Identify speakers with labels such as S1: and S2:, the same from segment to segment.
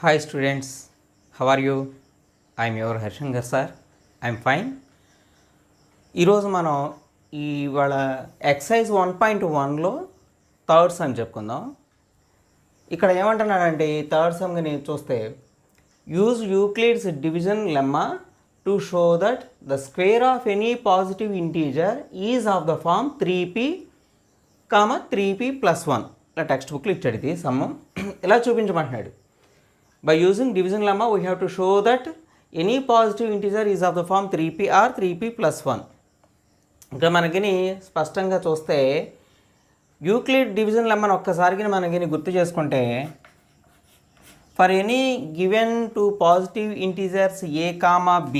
S1: Hi students, how are you? I am your Harshankar sir. I am fine. ఈరోజు మనం ఇవాళ excise 1.1లో third sum చెప్పుకుందాం. ఇక్కడ ఏమంటున్నాడంటే థర్డ్ సమ్ని చూస్తే use Euclid's division lemma to show that the square of any positive integer is of the form 3p, 3p+1. ఇలా text బుక్లో ఇచ్చాడు ఇది సమ్మం. ఇలా చూపించమంటున్నాడు. By using division lemma, we have to show that any positive integer is of the form 3p or 3p+1. ఇక్కడ మనకి స్పష్టంగా చూస్తే Euclid division లెమ్మను ఒక్కసారికి మనకి గుర్తు చేసుకుంటే for any given to positive integers a, b,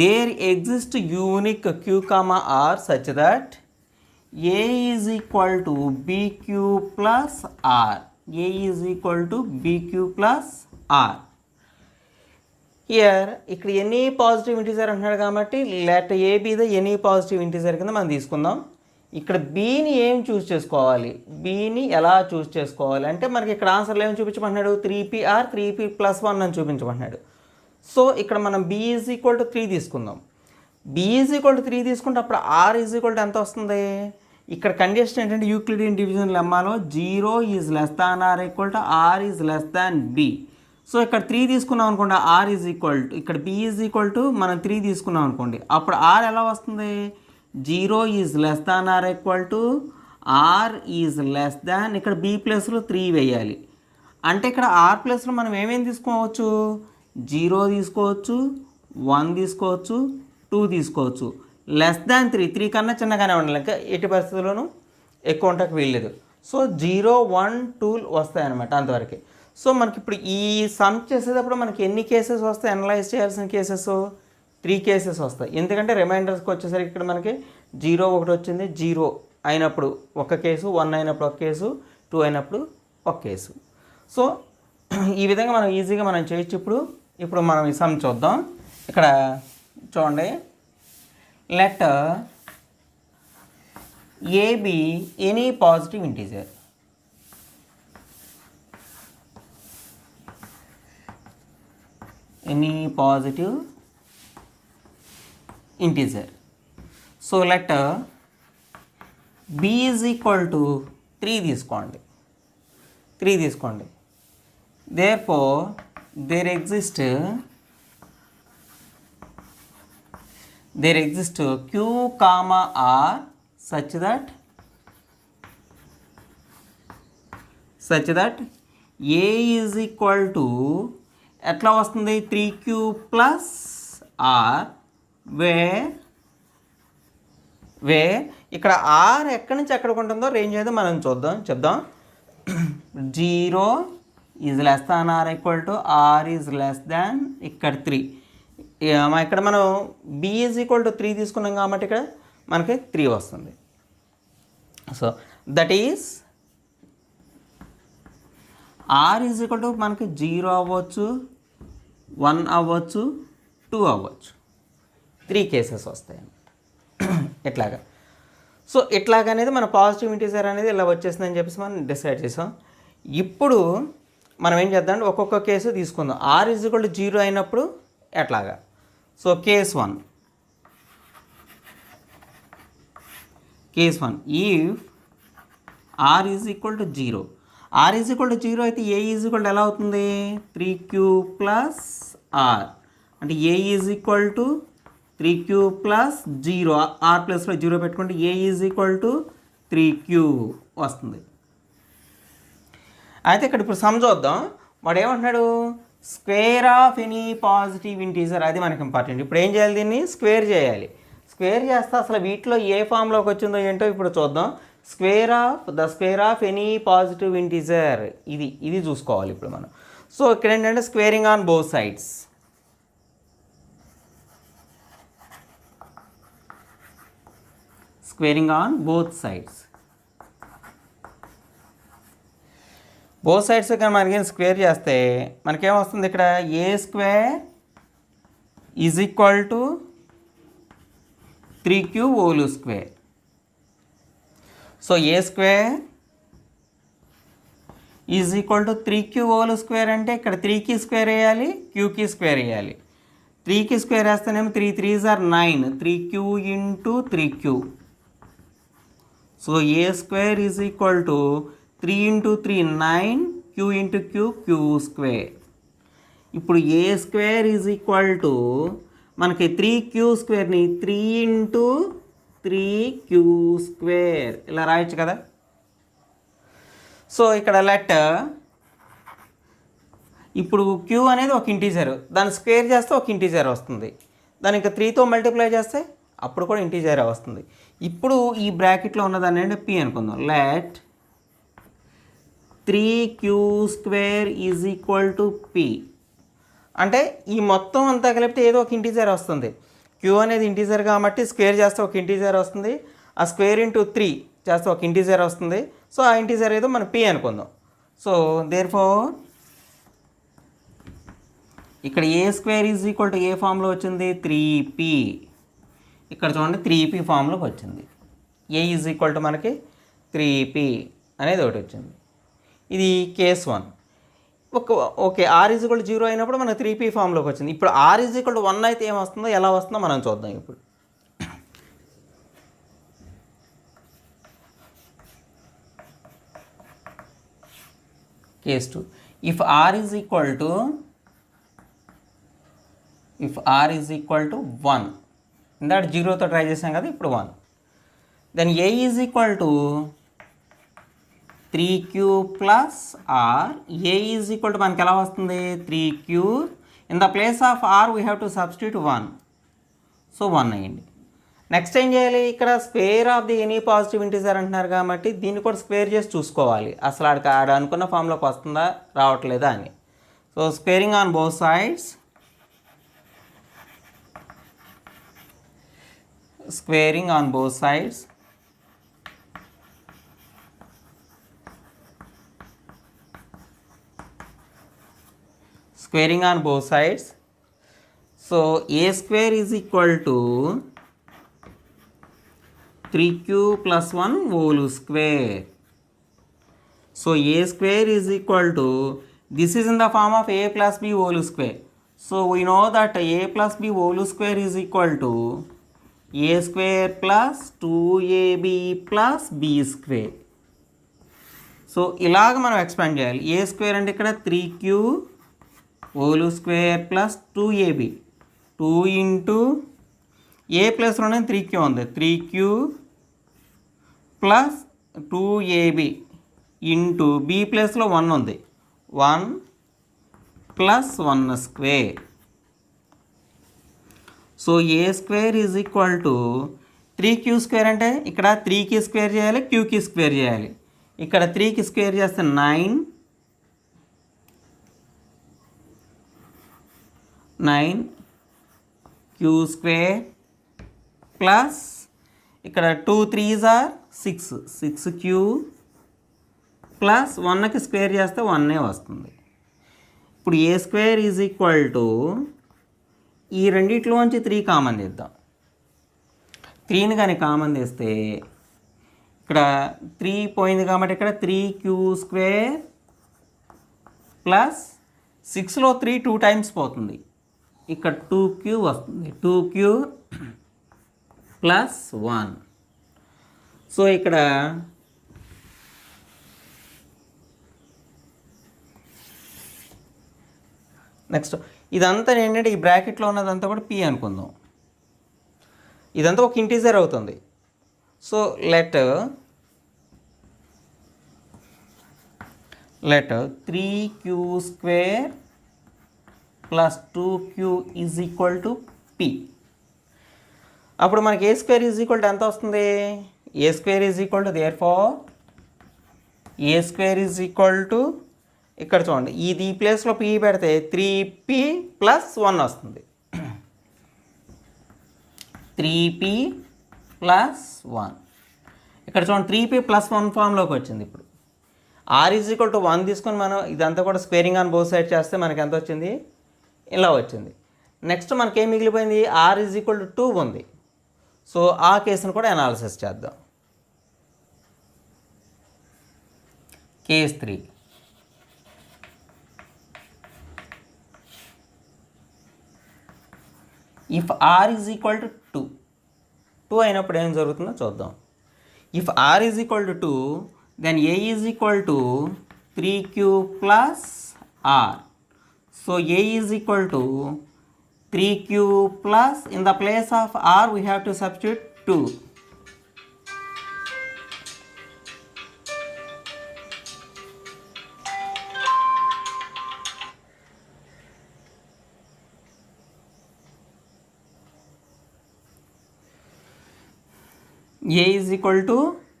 S1: there exist unique q, r such that a is equal to bq plus r. A is equal to bq plus r. Here ఇక్కడ any positive integer అంటున్నాడు కాబట్టి let A be the any positive integer కింద మనం తీసుకుందాం. ఇక్కడ బీని ఏం చూస్ చేసుకోవాలి, బీని ఎలా చూస్ చేసుకోవాలి అంటే మనకి ఇక్కడ ఆన్సర్లో ఏం చూపించమంటున్నాడు, 3p or 3p+1 అని చూపించమంటున్నాడు. సో ఇక్కడ మనం b ఈజ్ ఈక్వల్ టు 3 తీసుకుందాం. b ఈజ్ ఈక్వల్ టు 3 తీసుకుంటే అప్పుడు r ఈజ్ ఈక్వల్ టు ఎంత వస్తుంది. ఇక్కడ కండిషన్ ఏంటంటే యూక్లిడియన్ డివిజన్ లెమ్మాలో 0 is less than or equal to r is less than b. So ఇక్కడ 3 తీసుకున్నాం అనుకోండి, ఆర్ ఈజ్ ఈక్వల్ టు ఇక్కడ బి ఈజ్ ఈక్వల్ టు మనం 3 తీసుకున్నాం అనుకోండి, అప్పుడు ఆర్ ఎలా వస్తుంది, 0 is less than or equal to r is less than ఇక్కడ బి ప్లస్లో 3 వేయాలి. అంటే ఇక్కడ ఆర్ ప్లస్లో మనం ఏమేమి తీసుకోవచ్చు, 0 తీసుకోవచ్చు, 1 తీసుకోవచ్చు, 2 తీసుకోవచ్చు. లెస్ దాన్ 3 కన్నా చిన్నగానే ఉండాలి, ఇంకా ఎట్టి పరిస్థితుల్లోనూ ఎక్కువ ఉండక వీల్లేదు. సో 0, 1, 2 వస్తాయన్నమాట అంతవరకు. సో మనకి ఇప్పుడు ఈ సమ్ చేసేటప్పుడు మనకి ఎన్ని కేసెస్ వస్తాయి, అనలైజ్ చేయాల్సిన కేసెస్ 3 కేసెస్ వస్తాయి. ఎందుకంటే రిమైండర్స్కి వచ్చేసరికి ఇక్కడ మనకి 0 ఒకటి వచ్చింది, 0 అయినప్పుడు ఒక కేసు, 1 అయినప్పుడు ఒక కేసు, 2 అయినప్పుడు ఒక కేసు. సో ఈ విధంగా మనం ఈజీగా మనం చేయొచ్చు. ఇప్పుడు మనం ఈ సమ్ చూద్దాం. ఇక్కడ చూడండి, let a be any positive integer. Any positive integer. So let b is equal to 3 తీసుకోండి, 3 తీసుకోండి. Therefore there exist q, r such that a is equal to ఎట్లా వస్తుంది 3q plus r వే ఇక్కడ r ఎక్కడి నుంచి ఎక్కడికి ఉంటుందో రేంజ్ అయితే మనం చెప్దాం. 0 is less than or equal to r is less than ఇక్కడ 3. ఇక్కడ మనం b ఈజ్ ఈక్వల్ టు 3 తీసుకున్నాం కాబట్టి ఇక్కడ మనకి 3 వస్తుంది. So that is r is equal to మనకి 0 అవ్వచ్చు, 1 అవ్వచ్చు, 2 అవ్వచ్చు. 3 కేసెస్ వస్తాయి అన్నమాట ఇట్లాగా. సో ఇట్లాగనేది మన పాజిటివ్ ఇంటీజర్ అనేది ఇలా వచ్చేసిందని చెప్పేసి మనం డిసైడ్ చేసాం. ఇప్పుడు మనం ఏం చేద్దాం, ఒక్కొక్క కేసు తీసుకుందాం. r ఈజ్ ఈక్వల్ టు 0 అయినప్పుడు ఎట్లాగా. So case 1 if r is equal to 0, r is equal to 0 అయితే a ఈజ్ ఈక్వల్ టు ఎలా అవుతుంది, 3q ప్లస్ r. అంటే a is equal to 3q plus 0, r ప్లస్లో 0 పెట్టుకుంటే a is equal to 3q వస్తుంది. అయితే ఇక్కడ ఇప్పుడు సమ్ చూద్దాం. వాడు ఏమంటున్నాడు, square of any positive integer, అది మనకి ఇంపార్టెంట్. ఇప్పుడు ఏం చేయాలి, దీన్ని స్క్వేర్ చేయాలి. స్క్వేర్ చేస్తే అసలు వీటిలో ఏ ఫామ్లోకి వచ్చిందో ఏంటో ఇప్పుడు చూద్దాం. Square of any positive integer ఇది చూసుకోవాలి ఇప్పుడు మనం. సో ఇక్కడ ఏంటంటే squaring on both sides. Squaring on both sides కానీ మనకి స్క్వేర్ చేస్తే మనకేమొస్తుంది, ఇక్కడ a square is equal to 3q whole square. So a square is equal to 3q whole square అంటే ఇక్కడ 3కి స్క్వేర్ వేయాలి, క్యూకి స్క్వేర్ వేయాలి. 3కి స్క్వేర్ వేస్తేనేమో 3 3s are 9, 3q into 3q. So a square is equal to 3 into 3 9, q into q square. ఇప్పుడు ఏ square is equal to మనకి 3q స్క్వేర్ని 3 ఇంటూ 3q స్క్వేర్ ఇలా రాయొచ్చు కదా. సో ఇక్కడ లెట్ ఇప్పుడు q అనేది ఒక ఇంటీజర్, దాన్ని స్క్వేర్ చేస్తే ఒక ఇంటీజర్ వస్తుంది, దాన్ని ఇంకా 3తో మల్టిప్లై చేస్తే అప్పుడు కూడా ఇంటీజర్ వస్తుంది. ఇప్పుడు ఈ బ్రాకెట్లో ఉన్నదాన్ని అంటే p అనుకుందాం. Let 3q square is equal to p అంటే ఈ మొత్తం అంతా కలిపితే ఏదో ఒక ఇంటీజర్ వస్తుంది. q అనేది ఇంటీజర్ కాబట్టి స్క్వేర్ చేస్తే ఒక ఇంటీజర్ వస్తుంది, ఆ స్క్వేర్ ఇంటూ 3 చేస్తే ఒక ఇంటీజర్ వస్తుంది. సో ఆ ఇంటీజర్ ఏదో మనం p అనుకుందాం. సో దేర్ఫోర్ ఇక్కడ a square is equal to ఏ ఫామ్లో వచ్చింది 3p. ఇక్కడ చూడండి 3p ఫామ్లోకి వచ్చింది. ఏ ఈజ్ ఈక్వల్ టు మనకి 3p అనేది ఒకటి వచ్చింది. ఇది case 1. Okay r is equal to 0 అయినప్పుడు మనకు 3p ఫామ్లోకి వచ్చింది. ఇప్పుడు r ఈజ్ ఈక్వల్ టు 1 అయితే ఏమొస్తుందో, ఎలా వస్తుందో మనం చూద్దాం. ఇప్పుడు case 2. If r is equal to 1, ఇందాక 0తో ట్రై చేసాం కదా, ఇప్పుడు 1, then a is equal to 3q plus r. A is equal to మనకి ఎలా వస్తుంది 3q. In the place of r we have to substitute 1. So 1 అయ్యింది. నెక్స్ట్ ఏం చేయాలి, ఇక్కడ square of the any positive integer అంటున్నారు కాబట్టి దీన్ని కూడా స్క్వేర్ చేసి చూసుకోవాలి అసలు ఆడ అనుకున్న ఫామ్లోకి వస్తుందా రావట్లేదా అని. So squaring on both sides, squaring on both sides, squaring on both sides. So a square is equal to 3q plus 1 whole square. So a square is equal to, this is in the form of a plus b whole square. So we know that a plus b whole square is equal to a square plus 2ab plus b square. So ఇలాగ మనం expand చేయాలి. A square అంటే ఇక్కడ 3q whole square plus 2ab, 2 into a ప్లస్లోనే 3q ఉంది, 3q plus 2ab into b ప్లస్లో 1 ఉంది, 1 plus 1 square. So a square is equal to 3q square అంటే ఇక్కడ 3కి స్క్వేర్ చేయాలి, qకి స్క్వేర్ చేయాలి. ఇక్కడ 3కి స్క్వేర్ చేస్తే 9q స్క్వేర్ ప్లస్ ఇక్కడ 2 3s are 6, 6q ప్లస్ 1కి స్క్వేర్ చేస్తే 1 వస్తుంది. ఇప్పుడు ఏ స్క్వేర్ ఈజ్ ఈక్వల్ టు, ఈ రెండిట్లోంచి 3 కామన్ తీద్దాం. 3ని కానీ కామన్ తీస్తే ఇక్కడ 3 పోయింది కాబట్టి ఇక్కడ 3q స్క్వేర్ ప్లస్ 6లో 3 2 టైమ్స్ పోతుంది, ఇక్కడ 2q వస్తుంది, 2q ప్లస్ 1. సో ఇక్కడ నెక్స్ట్ ఇదంతా ఏంటంటే ఈ బ్రాకెట్లో ఉన్నదంతా కూడా p అనుకుందాం. ఇదంతా ఒక ఇంటీజర్ అవుతుంది. So let 3q square plus 2q is equal to p. అప్పుడు మనకి a square is equal to ఎంత వస్తుంది, a square is equal to therefore a square is equal to, ఇక్కడ చూడండి ఇది ఈ ప్లేస్లో p పెడితే 3p ప్లస్ 1 వస్తుంది, 3p ప్లస్ 1. ఇక్కడ చూడండి 3p ప్లస్ 1 ఫామ్లోకి వచ్చింది. ఇప్పుడు r ఈజ్ ఈక్వల్ టు 1 తీసుకొని మనం ఇదంతా కూడా స్క్వేరింగ్ ఆన్ బోత్ సైడ్ చేస్తే మనకి ఎంత వచ్చింది, ఇలా వచ్చింది. నెక్స్ట్ మనకి ఏం మిగిలిపోయింది, r ఈజ్ ఈక్వల్ టు 2 ఉంది. సో ఆ కేసును కూడా అనాలిసిస్ చేద్దాం. Case 3. If r is equal to 2 అయినప్పుడు ఏం జరుగుతుందో చూద్దాం. If r is equal to 2 then a is equal to 3q plus r. So a is equal to 3q plus in the place of r we have to substitute 2. A is equal to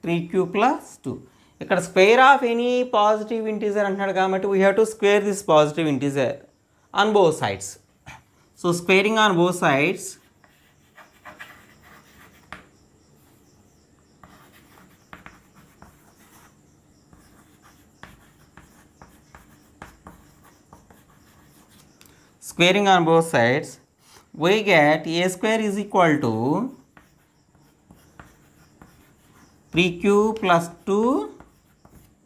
S1: 3q plus 2. ఇక్కడ square of any positive integer అంటున్నాడు కాబట్టి we have to square this positive integer on both sides. So squaring on both sides we get a square is equal to 3q plus 2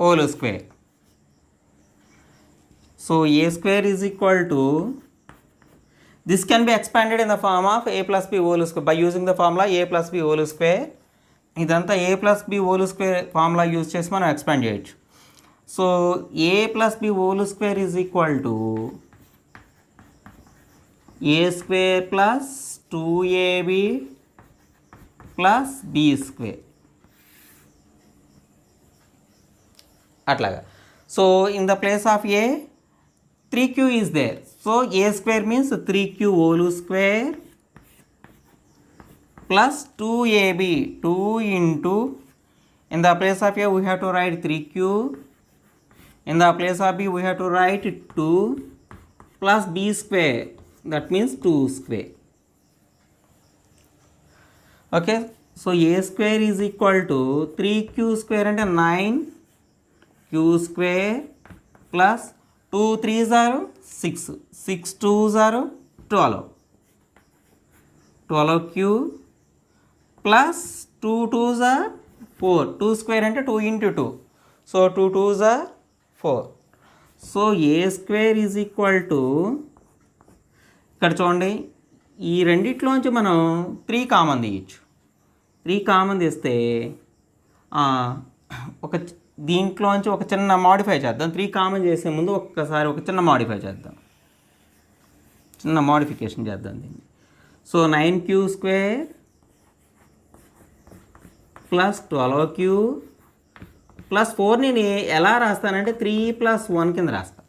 S1: whole square. So a square is equal to, this can be expanded in the form of a plus b whole square by using the formula a plus b whole square. ఇదంతా a plus b whole square formula use చేసి మనం expand చేయొచ్చు. So a plus b whole square is equal to a square plus 2ab plus b square. అట్లాగా. So in the place of a 3q is there. So a square means 3q whole square plus 2ab 2 into in the place of a we have to write 3q, in the place of b we have to write 2 plus b square, that means 2 square. Okay. So a square is equal to 3q square అంటే 9q square plus 2 3s are 6, 6 2s are 12, 12q plus 2 2s are 4, 2 square అంటే 2 into 2, so 2 2s are 4. So a square is equal to, ఇక్కడ చూడండి ఈ రెండిట్లోంచి మనం 3 common తీయచ్చు. 3 common తీస్తే ఒక దీంట్లోంచి ఒక చిన్న మాడిఫై చేద్దాం. 3 కామన్ చేసే ముందు ఒక్కసారి ఒక చిన్న మాడిఫై చేద్దాం, చిన్న మాడిఫికేషన్ చేద్దాం దీన్ని. So 9q square plus 12q plus 4ని ఎలా రాస్తానంటే 3 + 1 కింద రాస్తాను.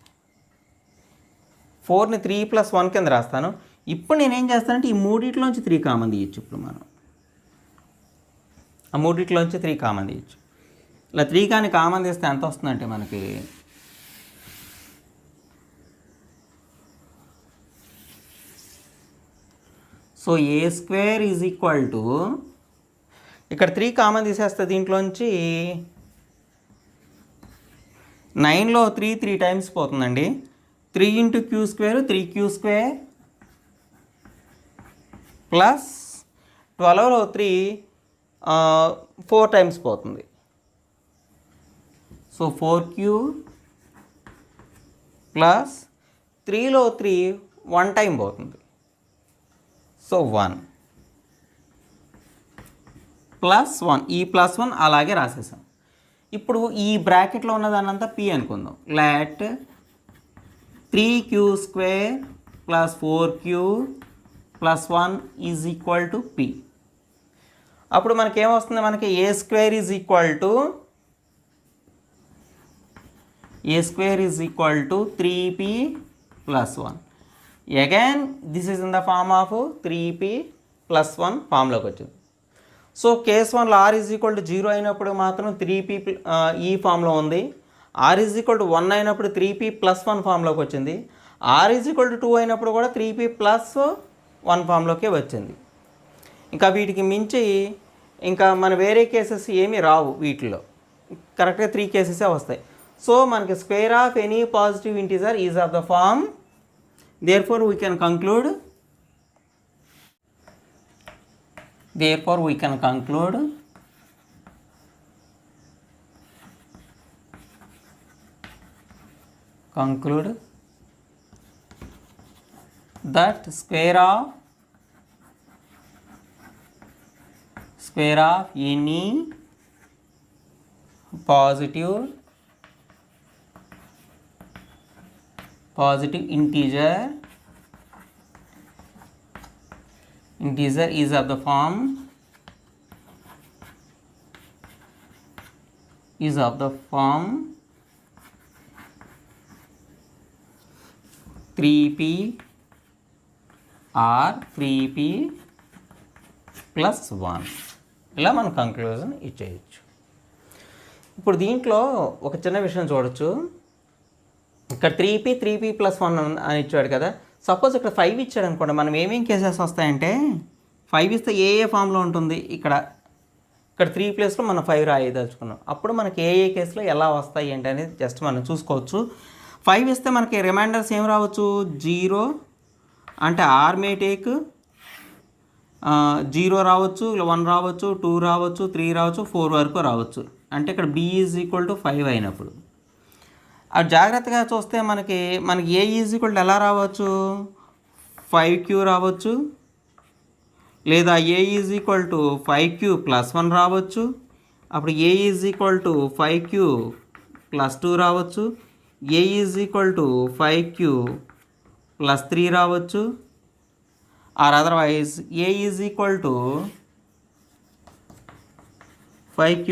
S1: 4ని 3 + 1 కింద రాస్తాను. ఇప్పుడు నేనేం చేస్తానంటే ఈ మూడిట్లోంచి 3 కామన్ తీయచ్చు. ఇప్పుడు మనం ఆ మూడిట్లోంచి 3 కామన్ తీయచ్చు. ఇలా 3 కానీ కామన్ తీస్తే ఎంత వస్తుందంటే మనకి so a square is equal to, ఇక్కడ 3 కామన్ తీసేస్తే దీంట్లోంచి 9లో 3 టైమ్స్ పోతుందండి. 3 into q square 3q square plus 12లో 3 4 టైమ్స్ పోతుంది. సో 4q ప్లస్ 3లో 3 1 టైం పోతుంది. సో 1 ప్లస్ 1, ఈ ప్లస్ 1 అలాగే రాసేసాం. ఇప్పుడు ఈ బ్రాకెట్లో ఉన్నదాన్నంతా p అనుకుందాం. Let 3q square plus 4q plus 1 is equal to p. అప్పుడు మనకేమొస్తుంది, మనకి a square is equal to a square is equal to 3p plus 1. Again this is in the form of 3p plus 1 ఫామ్లోకి వచ్చింది. So case 1లో r is equal to 0 అయినప్పుడు మాత్రం 3p ఈ ఫామ్లో ఉంది. r is equal to 1 అయినప్పుడు 3p plus 1 ఫామ్లోకి వచ్చింది. r is equal to 2 అయినప్పుడు కూడా 3p plus 1 ఫామ్లోకే వచ్చింది. ఇంకా వీటికి మించి ఇంకా మన వేరే కేసెస్ ఏమీ రావు వీటిలో, కరెక్ట్గా 3 కేసెసే వస్తాయి. సో మనకి square of any positive integer is of the form, therefore we can conclude that square of square of any positive integer is of the form 3p or 3p plus 1. ఇలా మనం conclusion ఇచ్చేయచ్చు. ఇప్పుడు దీంట్లో ఒక చిన్న విషయం చూడొచ్చు. ఇక్కడ 3p plus 1 అని ఇచ్చాడు కదా. సపోజ్ ఇక్కడ 5 ఇచ్చాడు అనుకోండి, మనం ఏమేం కేసెస్ వస్తాయంటే 5 ఇస్తే ఏ ఫామ్లో ఉంటుంది, ఇక్కడ 3 ప్లేస్లో మనం 5 రాయదలుచుకున్నాం. అప్పుడు మనకి ఏ కేసులో ఎలా వస్తాయి ఏంటి అనేది జస్ట్ మనం చూసుకోవచ్చు. 5 ఇస్తే మనకి రిమైండర్స్ ఏం రావచ్చు, 0 అంటే ఆర్ మే టేక్ 0 రావచ్చు, 1 రావచ్చు, 2 రావచ్చు, 3 రావచ్చు, 4 వరకు రావచ్చు. అంటే ఇక్కడ b ఈజ్ ఈక్వల్ టు 5 అయినప్పుడు అది జాగ్రత్తగా చూస్తే మనకి ఏ ఈజ్ ఈక్వల్ టు ఎలా రావచ్చు, 5q రావచ్చు, లేదా a is equal to 5q plus 1 రావచ్చు. అప్పుడు a is equal to 5q plus 2 రావచ్చు, a is equal to 5q plus 3 రావచ్చు, or otherwise a is equal to 5q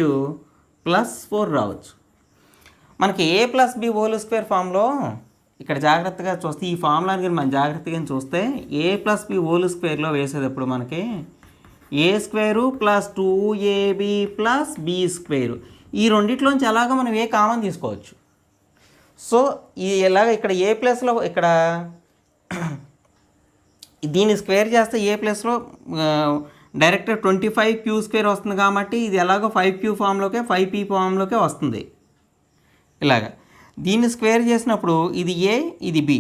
S1: plus 4 రావచ్చు. మనకి a plus b whole square ఫామ్లో ఇక్కడ జాగ్రత్తగా చూస్తే ఈ ఫార్ములాని మనం జాగ్రత్తగా చూస్తే a ప్లస్ బి హోల్ స్క్వేర్లో వేసేటప్పుడు మనకి a square plus 2ab plus b square ఈ రెండిట్లోంచి ఎలాగో మనం ఏ కామన్ తీసుకోవచ్చు. సో ఇది ఎలాగ ఇక్కడ ఏ ప్లస్లో ఇక్కడ దీన్ని స్క్వేర్ చేస్తే ఏ ప్లస్లో డైరెక్ట్ 25q స్క్వేర్ వస్తుంది కాబట్టి ఇది ఎలాగో 5q ఫామ్లోకే 5p ఫామ్లోకే వస్తుంది. ఇలాగ దీన్ని స్క్వేర్ చేసినప్పుడు ఇది ఏ ఇది బి,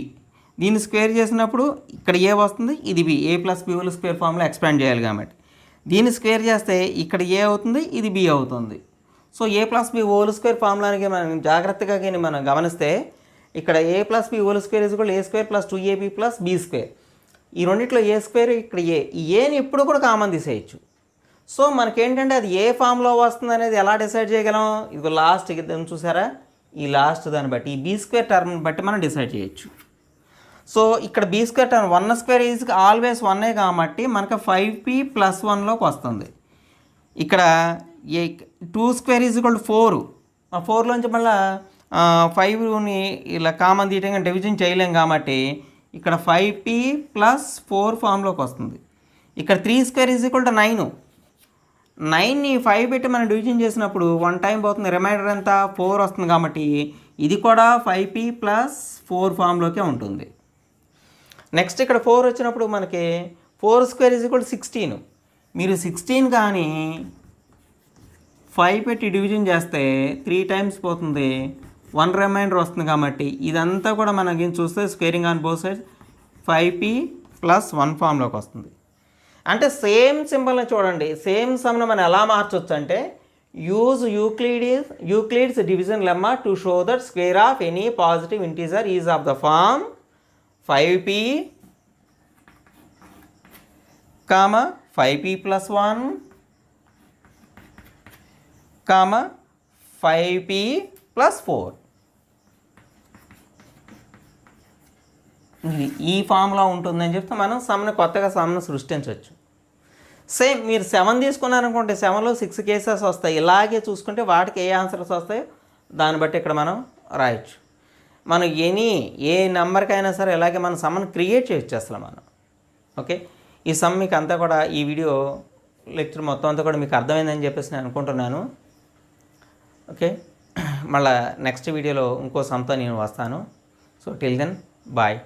S1: దీన్ని స్క్వేర్ చేసినప్పుడు ఇక్కడ ఏ వస్తుంది, ఇది బి, ఏ ప్లస్ బి హోల్ స్క్వేర్ ఫామ్లో ఎక్స్పాండ్ చేయాలి కాబట్టి దీన్ని స్క్వేర్ చేస్తే ఇక్కడ ఏ అవుతుంది, ఇది బి అవుతుంది. So a plus b whole square ఫార్ములానికి మనం జాగ్రత్తగా మనం గమనిస్తే ఇక్కడ a plus b whole square is equal a square plus 2ab plus b square, ఈ రెండిట్లో ఏ స్క్వేర్ ఇక్కడ ఈ ఏని ఎప్పుడు కూడా కామన్ తీసేయచ్చు. సో మనకేంటంటే అది ఏ ఫామ్లో వస్తుంది అనేది ఎలా డిసైడ్ చేయగలం, ఇది లాస్ట్ చూసారా, ఈ లాస్ట్ దాన్ని బట్టి ఈ బీ స్క్వేర్ టర్మ్ బట్టి మనం డిసైడ్ చేయొచ్చు. సో ఇక్కడ b square term 1 square is always 1 కాబట్టి మనకు 5p plus 1లోకి వస్తుంది. ఇక్కడ 2 స్క్వేర్ ఈజ్ ఈక్వల్ టు 4, ఆ 4లోంచి మళ్ళీ 5ని ఇలా కామన్ తీయటం డివిజన్ చేయలేం కాబట్టి ఇక్కడ 5p plus 4 ఫామ్లోకి వస్తుంది. ఇక్కడ 3 స్క్వేర్ ఈజ్ ఈక్వల్ టు 9, 9ని 5 పెట్టి మనం డివిజన్ చేసినప్పుడు 1 టైం పోతుంది, రిమైండర్ ఎంత 4 వస్తుంది కాబట్టి ఇది కూడా 5p plus 4 ఫామ్లోకే ఉంటుంది. నెక్స్ట్ ఇక్కడ 4 వచ్చినప్పుడు మనకి 4 స్క్వేర్ ఈజ్ ఈక్వల్ 16, మీరు 16 కానీ 5 పెట్టి డివిజన్ చేస్తే 3 టైమ్స్ పోతుంది, 1 రిమైండర్ వస్తుంది కాబట్టి ఇదంతా కూడా మనకి చూస్తే squaring on both sides 5p plus 1 ఫామ్లోకి వస్తుంది. అంటే సేమ్ సింబల్ని చూడండి, సేమ్ సమ్ను మనం ఎలా మార్చవచ్చు అంటే use Euclid's division lemma to show that square of any positive integer is of the form 5p, 5p plus 1, 5p plus 4. ఈ ఫామ్లో ఉంటుందని చెప్తే మనం కొత్తగా సమ్ను సృష్టించవచ్చు. సేమ్ మీరు 7 తీసుకున్నారనుకుంటే 7లో 6 కేసెస్ వస్తాయి. ఇలాగే చూసుకుంటే వాటికి ఏ ఆన్సర్స్ వస్తాయో దాన్ని బట్టి ఇక్కడ మనం రాయొచ్చు. మనం ఏ నెంబర్కైనా సరే ఇలాగే మనం సమ్ను క్రియేట్ చేయొచ్చు అసలు మనం. ఓకే, ఈ సమ్ మీకు అంతా కూడా ఈ వీడియో లెక్చర్ మొత్తం అంతా కూడా మీకు అర్థమైందని చెప్పేసి నేను అనుకుంటున్నాను. ఓకే, మళ్ళీ నెక్స్ట్ వీడియోలో ఇంకో సమ్తో నేను వస్తాను. So till then bye.